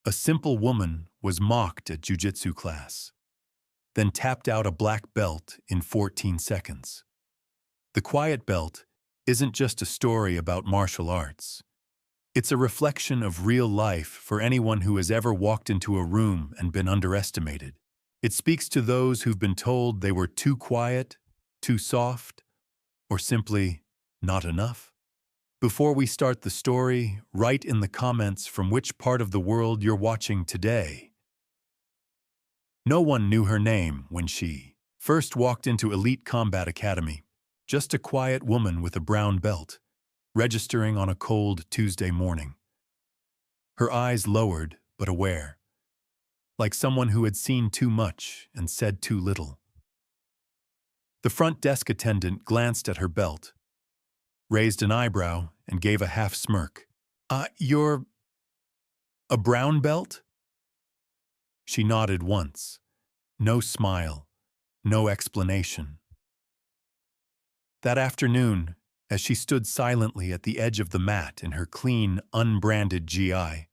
A simple woman was mocked at Jiu-Jitsu class, then tapped out a black belt in 14 seconds. The quiet belt isn't just a story about martial arts. It's a reflection of real life for anyone who has ever walked into a room and been underestimated. It speaks to those who've been told they were too quiet, too soft, or simply not enough. Before we start the story, write in the comments from which part of the world you're watching today. No one knew her name when she first walked into Elite Combat Academy, just a quiet woman with a brown belt, registering on a cold Tuesday morning. Her eyes lowered but aware, like someone who had seen too much and said too little. The front desk attendant glanced at her belt, raised an eyebrow, and gave a half smirk. You're a brown belt?" She nodded once. No smile, no explanation. That afternoon, as she stood silently at the edge of the mat in her clean, unbranded GI,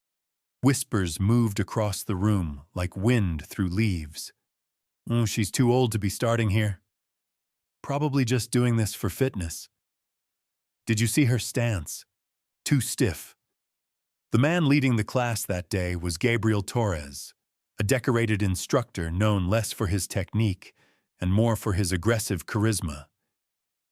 whispers moved across the room like wind through leaves. "Oh, she's too old to be starting here. Probably just doing this for fitness. Did you see her stance? Too stiff." The man leading the class that day was Gabriel Torres, a decorated instructor known less for his technique and more for his aggressive charisma.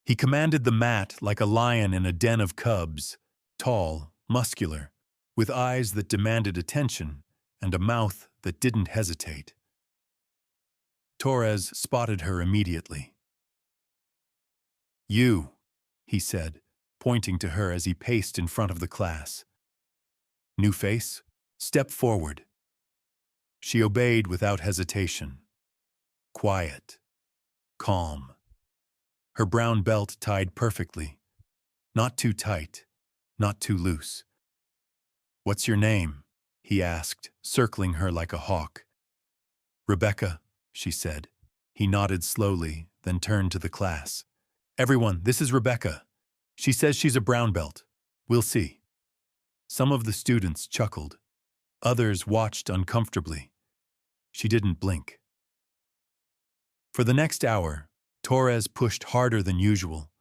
He commanded the mat like a lion in a den of cubs, tall, muscular, with eyes that demanded attention and a mouth that didn't hesitate. Torres spotted her immediately. "You," he said, pointing to her as he paced in front of the class. "New face? Step forward." She obeyed without hesitation. Quiet. Calm. Her brown belt tied perfectly. Not too tight, not too loose. "What's your name?" he asked, circling her like a hawk. "Rebecca," she said. He nodded slowly, then turned to the class. "Everyone, this is Rebecca. She says she's a brown belt. We'll see." Some of the students chuckled. Others watched uncomfortably. She didn't blink. For the next hour, Torres pushed harder than usual.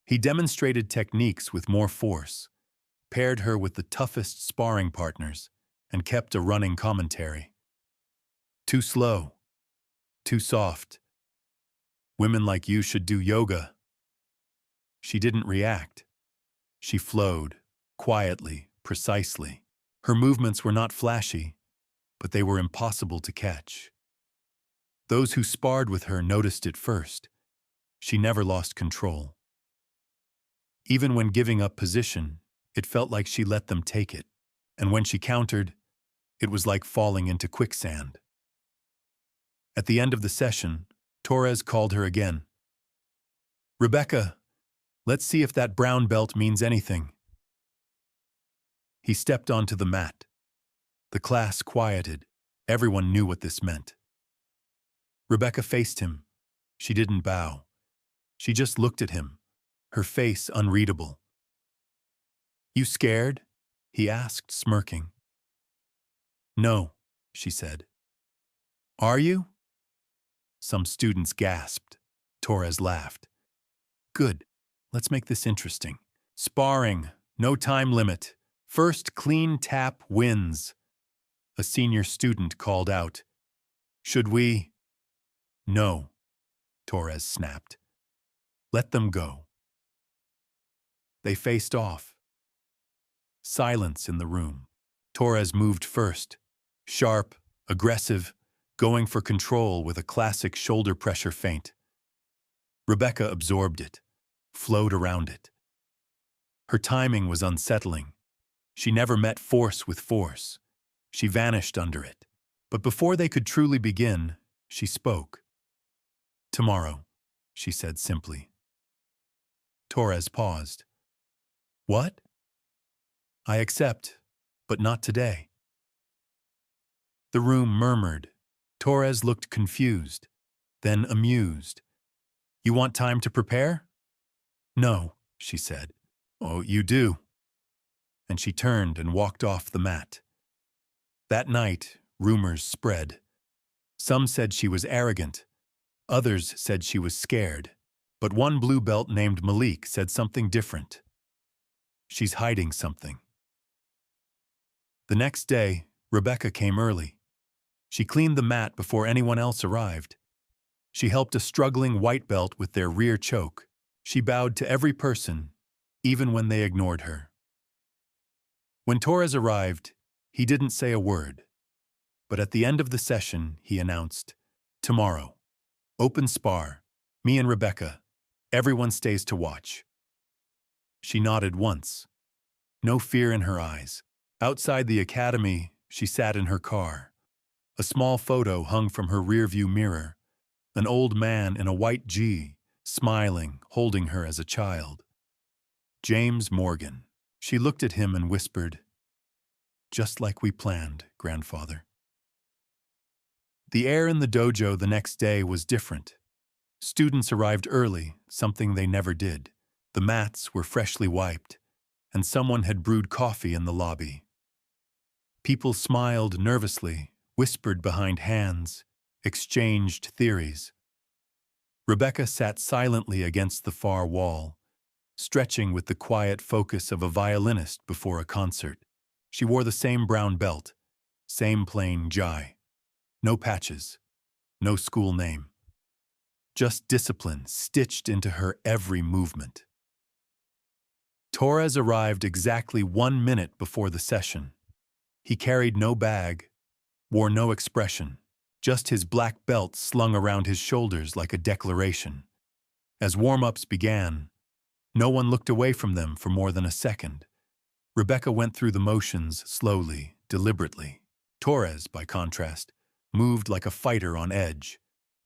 He demonstrated techniques with more force, paired her with the toughest sparring partners, and kept a running commentary. "Too slow. Too soft. Women like you should do yoga." She didn't react. She flowed, quietly, precisely. Her movements were not flashy, but they were impossible to catch. Those who sparred with her noticed it first. She never lost control. Even when giving up position, it felt like she let them take it. And when she countered, it was like falling into quicksand. At the end of the session, Torres called her again. "Rebecca, let's see if that brown belt means anything." He stepped onto the mat. The class quieted. Everyone knew what this meant. Rebecca faced him. She didn't bow. She just looked at him, her face unreadable. "You scared?" he asked, smirking. "No," she said. "Are you?" Some students gasped. Torres laughed. "Good. Let's make this interesting. Sparring. No time limit. First clean tap wins." A senior student called out. "Should we?" "No," Torres snapped. "Let them go." They faced off. Silence in the room. Torres moved first. Sharp, aggressive, going for control with a classic shoulder pressure feint. Rebecca absorbed it, flowed around it. Her timing was unsettling. She never met force with force. She vanished under it. But before they could truly begin, she spoke. "Tomorrow," she said simply. Torres paused. "What?" "I accept, but not today." The room murmured. Torres looked confused, then amused. "You want time to prepare?" "No," she said. "Oh, you do." And she turned and walked off the mat. That night, rumors spread. Some said she was arrogant. Others said she was scared. But one blue belt named Malik said something different. She's hiding something. The next day, Rebecca came early. She cleaned the mat before anyone else arrived. She helped a struggling white belt with their rear choke. She bowed to every person, even when they ignored her. When Torres arrived, he didn't say a word. But at the end of the session, he announced, "Tomorrow, open spar, me and Rebecca. Everyone stays to watch." She nodded once. No fear in her eyes. Outside the academy, she sat in her car. A small photo hung from her rearview mirror. An old man in a white G, smiling, holding her as a child. James Morgan. She looked at him and whispered, "Just like we planned, grandfather." The air in the dojo the next day was different. Students arrived early, something they never did. The mats were freshly wiped, and someone had brewed coffee in the lobby. People smiled nervously, whispered behind hands, exchanged theories. Rebecca sat silently against the far wall, stretching with the quiet focus of a violinist before a concert. She wore the same brown belt, same plain gi. No patches, no school name. Just discipline stitched into her every movement. Torres arrived exactly 1 minute before the session. He carried no bag, wore no expression, just his black belt slung around his shoulders like a declaration. As warm-ups began, no one looked away from them for more than a second. Rebecca went through the motions slowly, deliberately. Torres, by contrast, moved like a fighter on edge,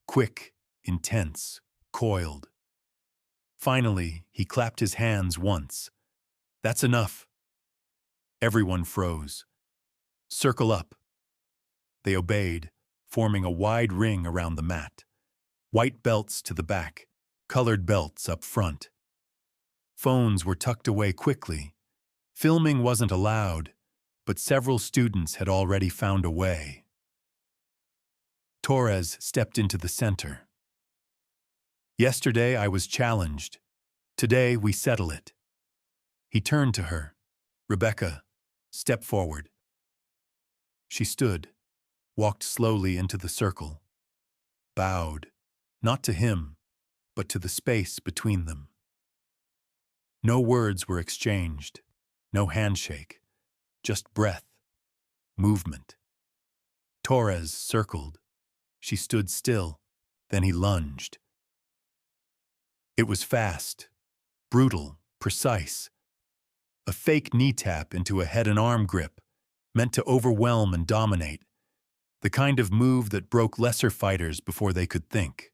quick, intense, coiled. Finally, he clapped his hands once. "That's enough." Everyone froze. "Circle up." They obeyed, forming a wide ring around the mat. White belts to the back, colored belts up front. Phones were tucked away quickly. Filming wasn't allowed, but several students had already found a way. Torres stepped into the center. "Yesterday I was challenged. Today we settle it." He turned to her. "Rebecca, step forward." She stood, walked slowly into the circle, bowed, not to him, but to the space between them. No words were exchanged, no handshake, just breath, movement. Torres circled. She stood still, then he lunged. It was fast, brutal, precise. A fake knee tap into a head and arm grip, meant to overwhelm and dominate. The kind of move that broke lesser fighters before they could think.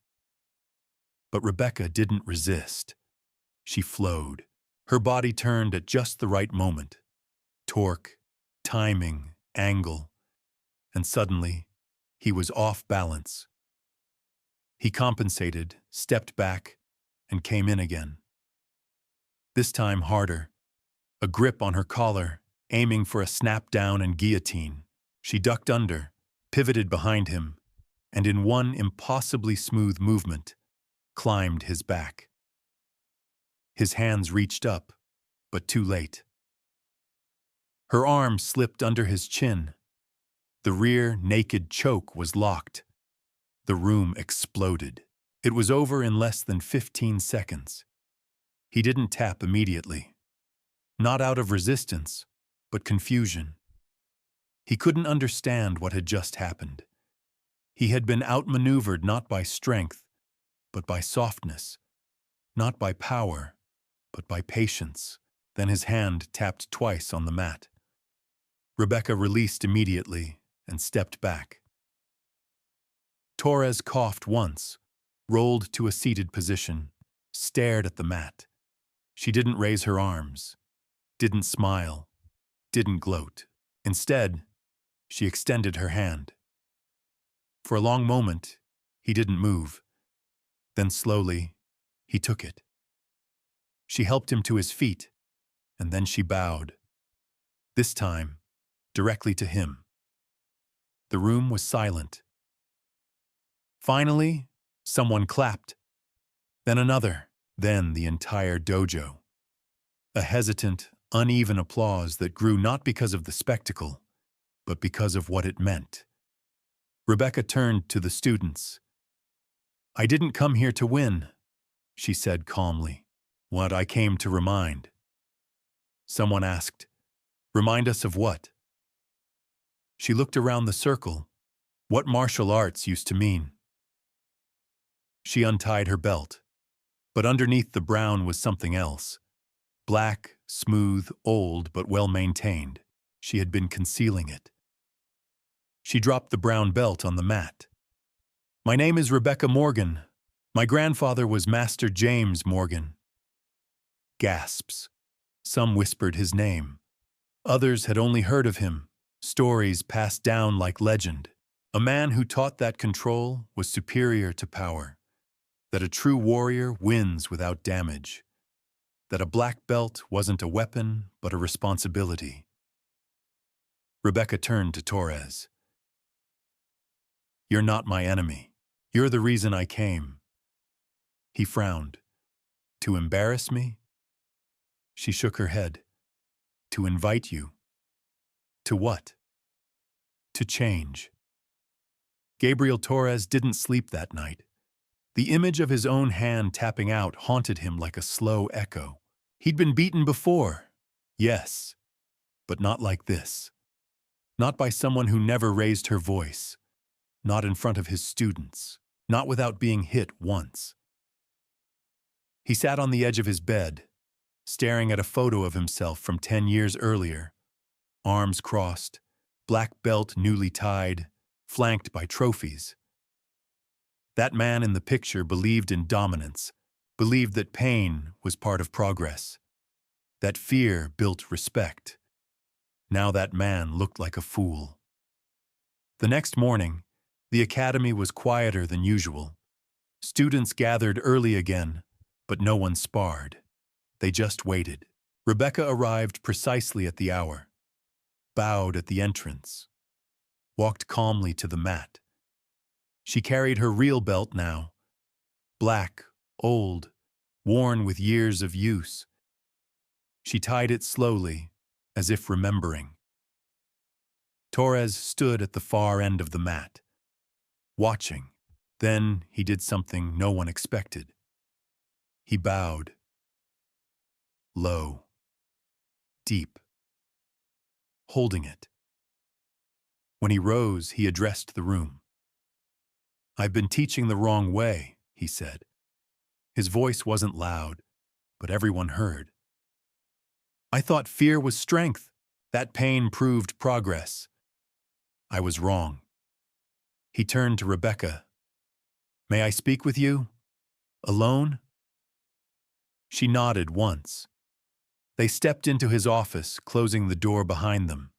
But Rebecca didn't resist. She flowed. Her body turned at just the right moment. Torque, timing, angle. And suddenly, he was off balance. He compensated, stepped back, and came in again. This time harder. A grip on her collar, aiming for a snap down and guillotine. She ducked under, pivoted behind him, and in one impossibly smooth movement, climbed his back. His hands reached up, but too late. Her arm slipped under his chin. The rear, naked choke was locked. The room exploded. It was over in less than 15 seconds. He didn't tap immediately. Not out of resistance, but confusion. He couldn't understand what had just happened. He had been outmaneuvered not by strength, but by softness. Not by power, but by patience. Then his hand tapped twice on the mat. Rebecca released immediately and stepped back. Torres coughed once, rolled to a seated position, stared at the mat. She didn't raise her arms, didn't smile, didn't gloat. Instead, she extended her hand. For a long moment, he didn't move. Then slowly, he took it. She helped him to his feet, and then she bowed. This time, directly to him. The room was silent. Finally, someone clapped. Then another. Then the entire dojo. A hesitant, uneven applause that grew not because of the spectacle, but because of what it meant. Rebecca turned to the students. "I didn't come here to win," she said calmly. "What I came to remind." Someone asked, "Remind us of what?" She looked around the circle. What martial arts used to mean. She untied her belt, but underneath the brown was something else. Black, smooth, old, but well-maintained. She had been concealing it. She dropped the brown belt on the mat. "My name is Rebecca Morgan. My grandfather was Master James Morgan." Gasps. Some whispered his name. Others had only heard of him, stories passed down like legend. A man who taught that control was superior to power, that a true warrior wins without damage, that a black belt wasn't a weapon but a responsibility. Rebecca turned to Torres. "You're not my enemy. You're the reason I came." He frowned. "To embarrass me?" She shook her head. "To invite you." "To what?" "To change." Gabriel Torres didn't sleep that night. The image of his own hand tapping out haunted him like a slow echo. He'd been beaten before, yes, but not like this. Not by someone who never raised her voice. Not in front of his students. Not without being hit once. He sat on the edge of his bed, staring at a photo of himself from 10 years earlier. Arms crossed, black belt newly tied, flanked by trophies. That man in the picture believed in dominance, believed that pain was part of progress, that fear built respect. Now that man looked like a fool. The next morning, the academy was quieter than usual. Students gathered early again, but no one sparred. They just waited. Rebecca arrived precisely at the hour, bowed at the entrance, walked calmly to the mat. She carried her real belt now, black, old, worn with years of use. She tied it slowly, as if remembering. Torres stood at the far end of the mat, watching. Then he did something no one expected. He bowed. Low. Deep. Holding it. When he rose, he addressed the room. "I've been teaching the wrong way," he said. His voice wasn't loud, but everyone heard. "I thought fear was strength. That pain proved progress. I was wrong." He turned to Rebecca. "May I speak with you? Alone?" She nodded once. They stepped into his office, closing the door behind them.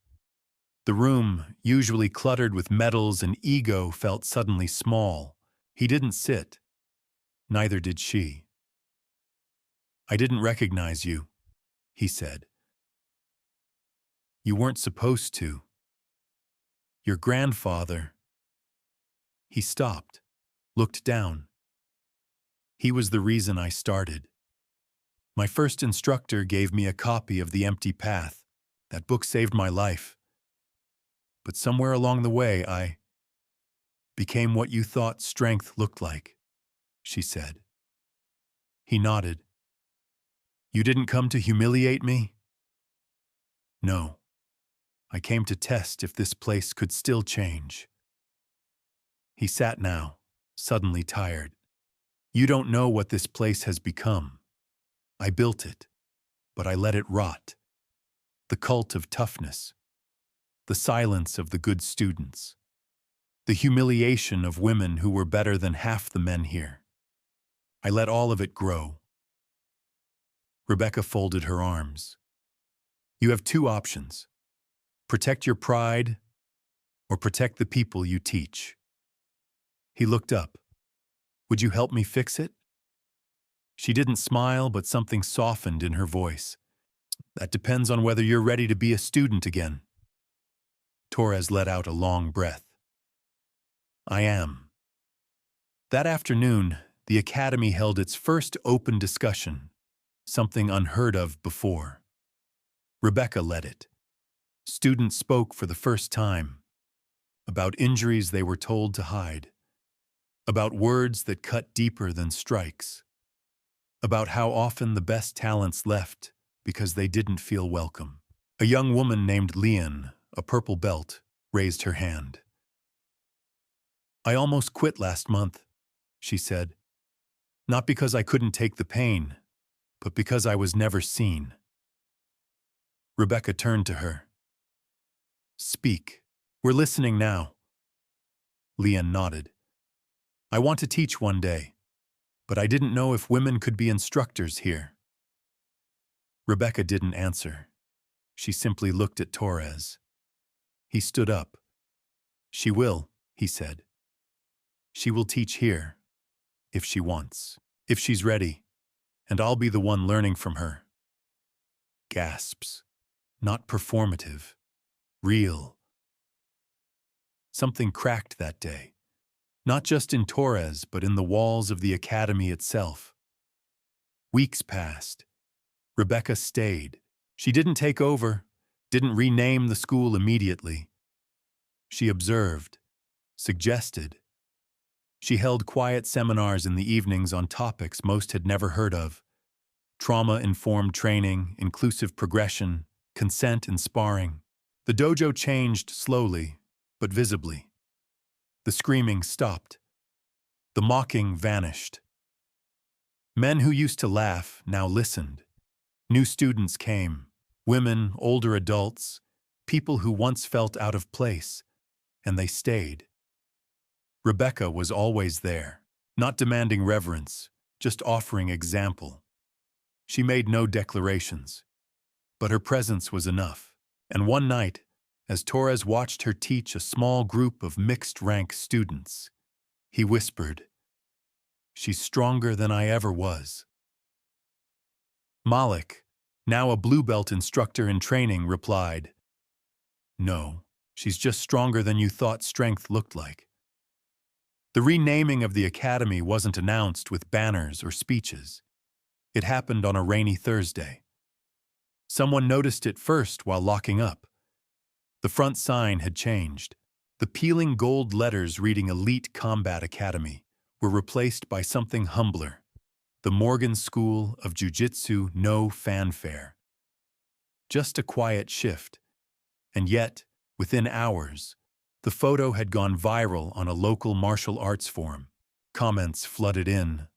The room, usually cluttered with medals and ego, felt suddenly small. He didn't sit. Neither did she. "I didn't recognize you," he said. "You weren't supposed to. Your grandfather—" He stopped, looked down. "He was the reason I started. My first instructor gave me a copy of The Empty Path. That book saved my life. But somewhere along the way, I became what you thought strength looked like," she said. He nodded. "You didn't come to humiliate me?" "No. I came to test if this place could still change." He sat now, suddenly tired. "You don't know what this place has become. I built it, but I let it rot. The cult of toughness. The silence of the good students. The humiliation of women who were better than half the men here. I let all of it grow." Rebecca folded her arms. "You have two options. Protect your pride, or protect the people you teach." He looked up. "Would you help me fix it?" She didn't smile, but something softened in her voice. "That depends on whether you're ready to be a student again." Torres let out a long breath. I am. That afternoon, the academy held its first open discussion, something unheard of before. Rebecca led it. Students spoke for the first time about injuries they were told to hide, about words that cut deeper than strikes, about how often the best talents left because they didn't feel welcome. A young woman named Leon, a purple belt, raised her hand. I almost quit last month, she said. Not because I couldn't take the pain, but because I was never seen. Rebecca turned to her. Speak. We're listening now. Leon nodded. I want to teach one day, but I didn't know if women could be instructors here. Rebecca didn't answer. She simply looked at Torres. He stood up. She will, he said. She will teach here, if she wants, if she's ready, and I'll be the one learning from her. Gasps. Not performative. Real. Something cracked that day, not just in Torres, but in the walls of the academy itself. Weeks passed. Rebecca stayed. She didn't take over, didn't rename the school immediately. She observed, suggested. She held quiet seminars in the evenings on topics most had never heard of. Trauma-informed training, inclusive progression, consent and sparring. The dojo changed slowly, but visibly. The screaming stopped. The mocking vanished. Men who used to laugh now listened. New students came, women, older adults, people who once felt out of place, and they stayed. Rebecca was always there, not demanding reverence, just offering example. She made no declarations, but her presence was enough. And one night, as Torres watched her teach a small group of mixed-rank students, he whispered, "She's stronger than I ever was." Malik, now a blue belt instructor in training, replied, "No, she's just stronger than you thought strength looked like." The renaming of the academy wasn't announced with banners or speeches. It happened on a rainy Thursday. Someone noticed it first while locking up. The front sign had changed. The peeling gold letters reading Elite Combat Academy were replaced by something humbler: the Morgan School of Jiu-Jitsu, no fanfare. Just a quiet shift. And yet, within hours, the photo had gone viral on a local martial arts forum. Comments flooded in.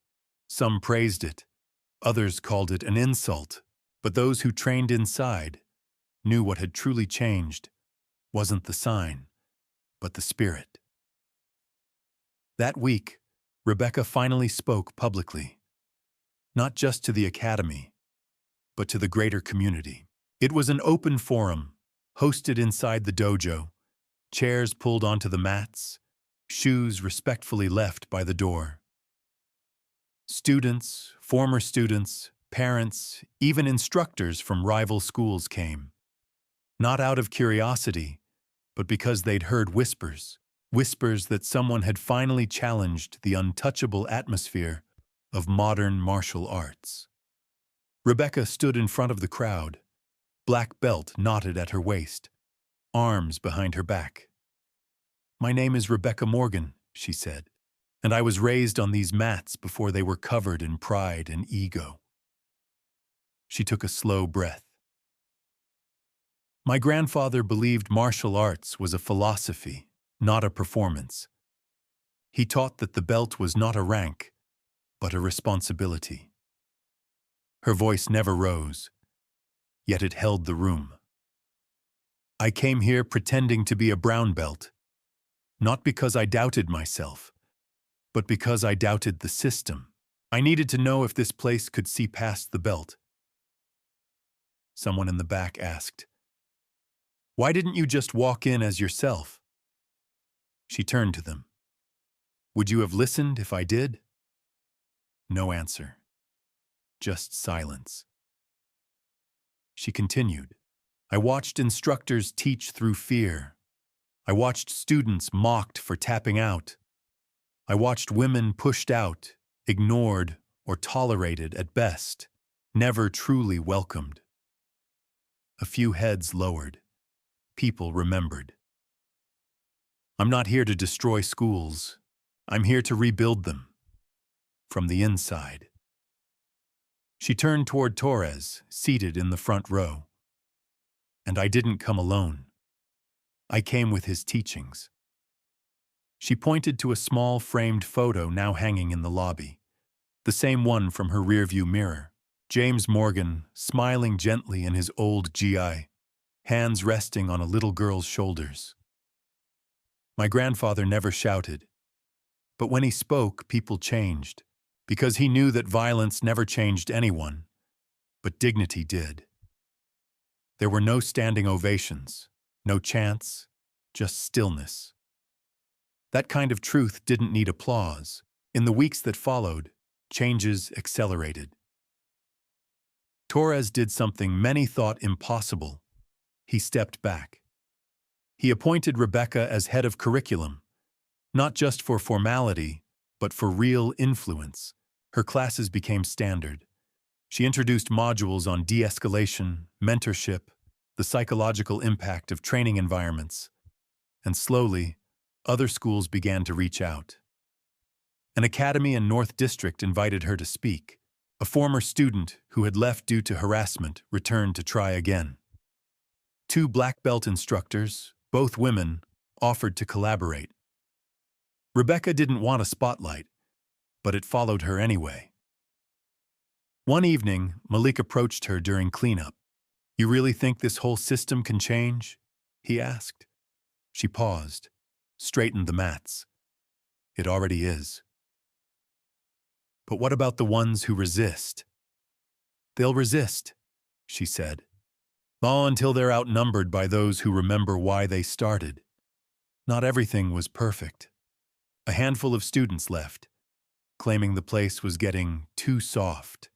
Some praised it. Others called it an insult. But those who trained inside knew what had truly changed wasn't the sign, but the spirit. That week, Rebecca finally spoke publicly. Not just to the academy, but to the greater community. It was an open forum, hosted inside the dojo, chairs pulled onto the mats, shoes respectfully left by the door. Students, former students, parents, even instructors from rival schools came. Not out of curiosity, but because they'd heard whispers that someone had finally challenged the untouchable atmosphere of modern martial arts. Rebecca stood in front of the crowd, black belt knotted at her waist, arms behind her back. "My name is Rebecca Morgan," she said, "and I was raised on these mats before they were covered in pride and ego." She took a slow breath. "My grandfather believed martial arts was a philosophy, not a performance. He taught that the belt was not a rank, but a responsibility." Her voice never rose, yet it held the room. "I came here pretending to be a brown belt, not because I doubted myself, but because I doubted the system. I needed to know if this place could see past the belt." Someone in the back asked, "Why didn't you just walk in as yourself?" She turned to them. "Would you have listened if I did?" No answer. Just silence. She continued, "I watched instructors teach through fear. I watched students mocked for tapping out. I watched women pushed out, ignored, or tolerated at best, never truly welcomed. A few heads lowered. People remembered. I'm not here to destroy schools. I'm here to rebuild them. From the inside. She turned toward Torres, seated in the front row. And I didn't come alone. I came with his teachings. She pointed to a small framed photo now hanging in the lobby, the same one from her rearview mirror. James Morgan, smiling gently in his old GI, hands resting on a little girl's shoulders. My grandfather never shouted, but when he spoke, people changed, because he knew that violence never changed anyone, but dignity did. There were no standing ovations, no chants, just stillness. That kind of truth didn't need applause. In the weeks that followed, changes accelerated. Torres did something many thought impossible. He stepped back. He appointed Rebecca as head of curriculum, not just for formality, but for real influence. Her classes became standard. She introduced modules on de-escalation, mentorship, the psychological impact of training environments, and slowly, other schools began to reach out. An academy in North District invited her to speak. A former student who had left due to harassment returned to try again. 2 black belt instructors, both women, offered to collaborate. Rebecca didn't want a spotlight, but it followed her anyway. One evening, Malik approached her during cleanup. "You really think this whole system can change?" he asked. She paused, straightened the mats. "It already is." "But what about the ones who resist?" "They'll resist," she said. "All until they're outnumbered by those who remember why they started." Not everything was perfect. A handful of students left, claiming the place was getting too soft.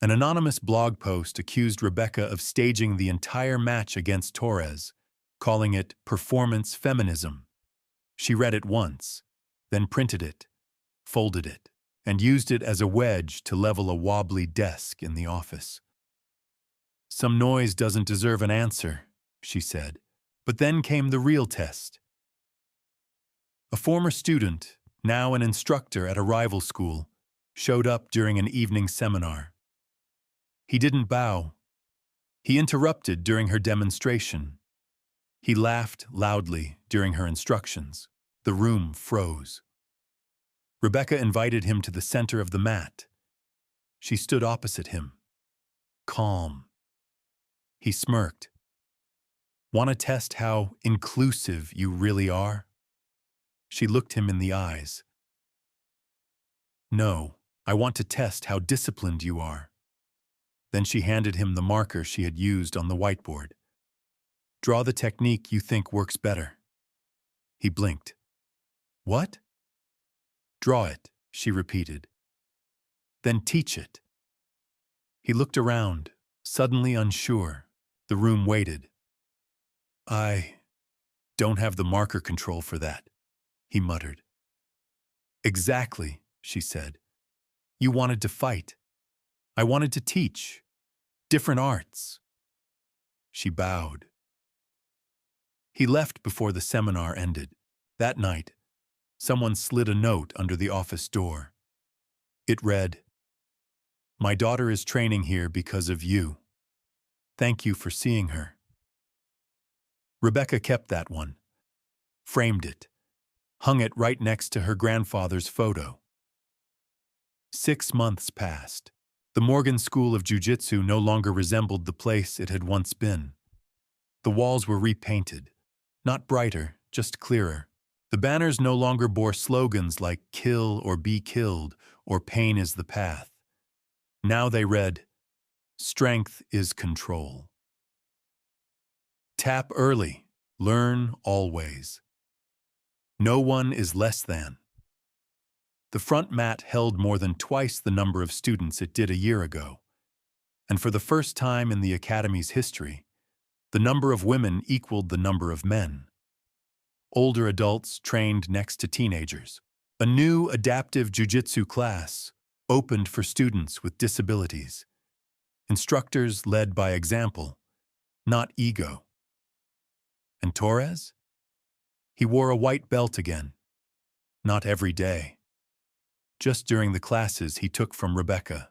An anonymous blog post accused Rebecca of staging the entire match against Torres, calling it performance feminism. She read it once, then printed it, folded it, and used it as a wedge to level a wobbly desk in the office. "Some noise doesn't deserve an answer," she said. But then came the real test. A former student, now an instructor at a rival school, showed up during an evening seminar. He didn't bow. He interrupted during her demonstration. He laughed loudly during her instructions. The room froze. Rebecca invited him to the center of the mat. She stood opposite him, calm. He smirked. "Want to test how inclusive you really are?" She looked him in the eyes. "No, I want to test how disciplined you are." Then she handed him the marker she had used on the whiteboard. "Draw the technique you think works better." He blinked. "What?" "Draw it," she repeated. "Then teach it." He looked around, suddenly unsure. The room waited. "I don't have the marker control for that," he muttered. "Exactly," she said. "You wanted to fight. I wanted to teach. Different arts." She bowed. He left before the seminar ended. That night, someone slid a note under the office door. It read, "My daughter is training here because of you. Thank you for seeing her." Rebecca kept that one, framed it, hung it right next to her grandfather's photo. 6 months passed. The Morgan School of Jiu-Jitsu no longer resembled the place it had once been. The walls were repainted, not brighter, just clearer. The banners no longer bore slogans like "Kill or be killed" or "Pain is the path." Now they read, "Strength is control." Tap early, learn always. No one is less than. The front mat held more than twice the number of students it did a year ago. And for the first time in the Academy's history, the number of women equaled the number of men. Older adults trained next to teenagers. A new adaptive Jiu-Jitsu class opened for students with disabilities. Instructors led by example, not ego. And Torres? He wore a white belt again. Not every day. Just during the classes he took from Rebecca.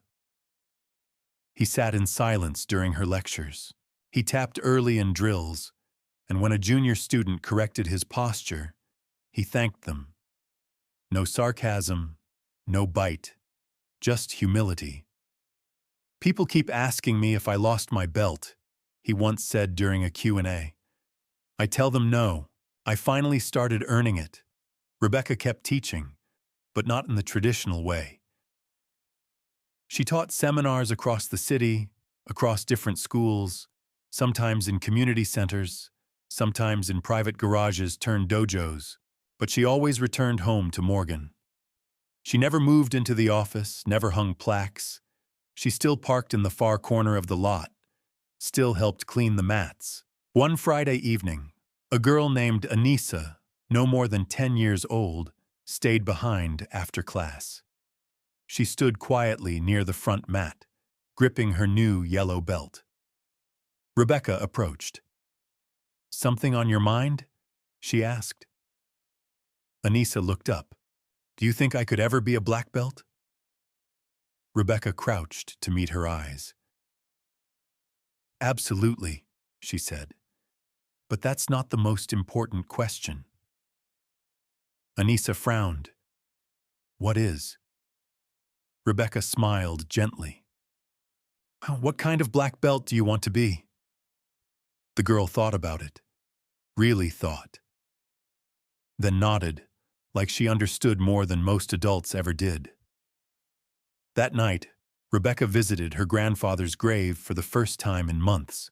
He sat in silence during her lectures. He tapped early in drills, and when a junior student corrected his posture, he thanked them. No sarcasm, no bite, just humility. "People keep asking me if I lost my belt," he once said during a Q&A. "I tell them no, I finally started earning it." Rebecca kept teaching, but not in the traditional way. She taught seminars across the city, across different schools, sometimes in community centers, sometimes in private garages turned dojos, but she always returned home to Morgan. She never moved into the office, never hung plaques. She still parked in the far corner of the lot, still helped clean the mats. One Friday evening, a girl named Anissa, no more than 10 years old, stayed behind after class. She stood quietly near the front mat, gripping her new yellow belt. Rebecca approached. "Something on your mind?" she asked. Anissa looked up. "Do you think I could ever be a black belt?" Rebecca crouched to meet her eyes. "Absolutely," she said. "But that's not the most important question." Anissa frowned. "What is?" Rebecca smiled gently. "What kind of black belt do you want to be?" The girl thought about it. Really thought. Then nodded, like she understood more than most adults ever did. That night, Rebecca visited her grandfather's grave for the first time in months.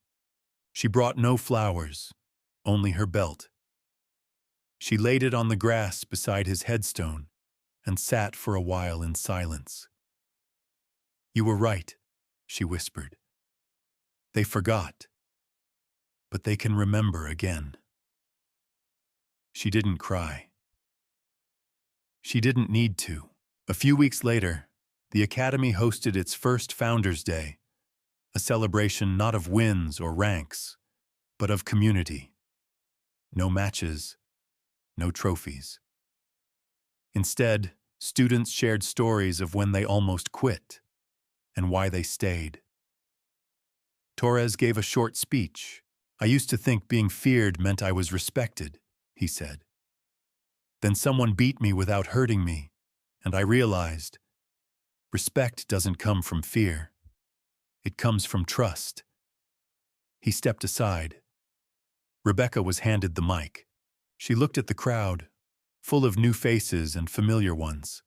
She brought no flowers, only her belt. She laid it on the grass beside his headstone and sat for a while in silence. "You were right," she whispered. "They forgot, but they can remember again." She didn't cry. She didn't need to. A few weeks later, the Academy hosted its first Founders' Day, a celebration not of wins or ranks, but of community. No matches, no trophies. Instead, students shared stories of when they almost quit and why they stayed. Torres gave a short speech. "I used to think being feared meant I was respected," he said. "Then someone beat me without hurting me, and I realized respect doesn't come from fear. It comes from trust." He stepped aside. Rebecca was handed the mic. She looked at the crowd, full of new faces and familiar ones.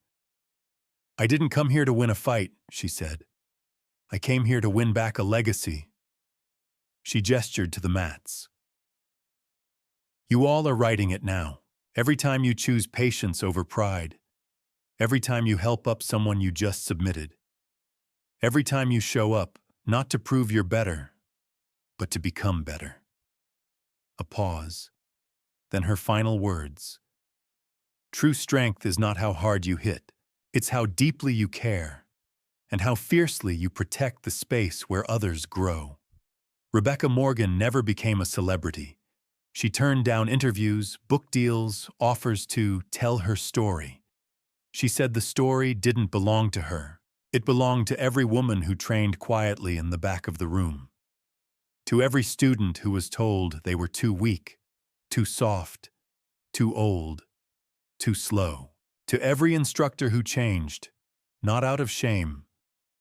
"I didn't come here to win a fight," she said. "I came here to win back a legacy." She gestured to the mats. "You all are writing it now. Every time you choose patience over pride. Every time you help up someone you just submitted. Every time you show up, not to prove you're better, but to become better." A pause. Then her final words. "True strength is not how hard you hit. It's how deeply you care, and how fiercely you protect the space where others grow." Rebecca Morgan never became a celebrity. She turned down interviews, book deals, offers to tell her story. She said the story didn't belong to her. It belonged to every woman who trained quietly in the back of the room. To every student who was told they were too weak, too soft, too old, too slow. To every instructor who changed, not out of shame,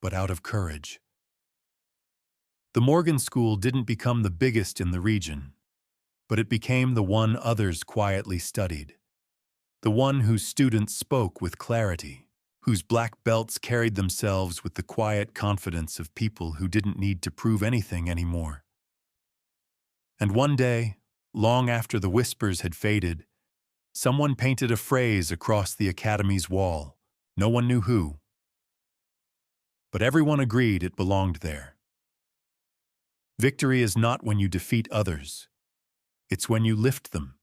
but out of courage. The Morgan School didn't become the biggest in the region, but it became the one others quietly studied. The one whose students spoke with clarity, whose black belts carried themselves with the quiet confidence of people who didn't need to prove anything anymore. And one day, long after the whispers had faded, someone painted a phrase across the Academy's wall. No one knew who, but everyone agreed it belonged there. "Victory is not when you defeat others. It's when you lift them."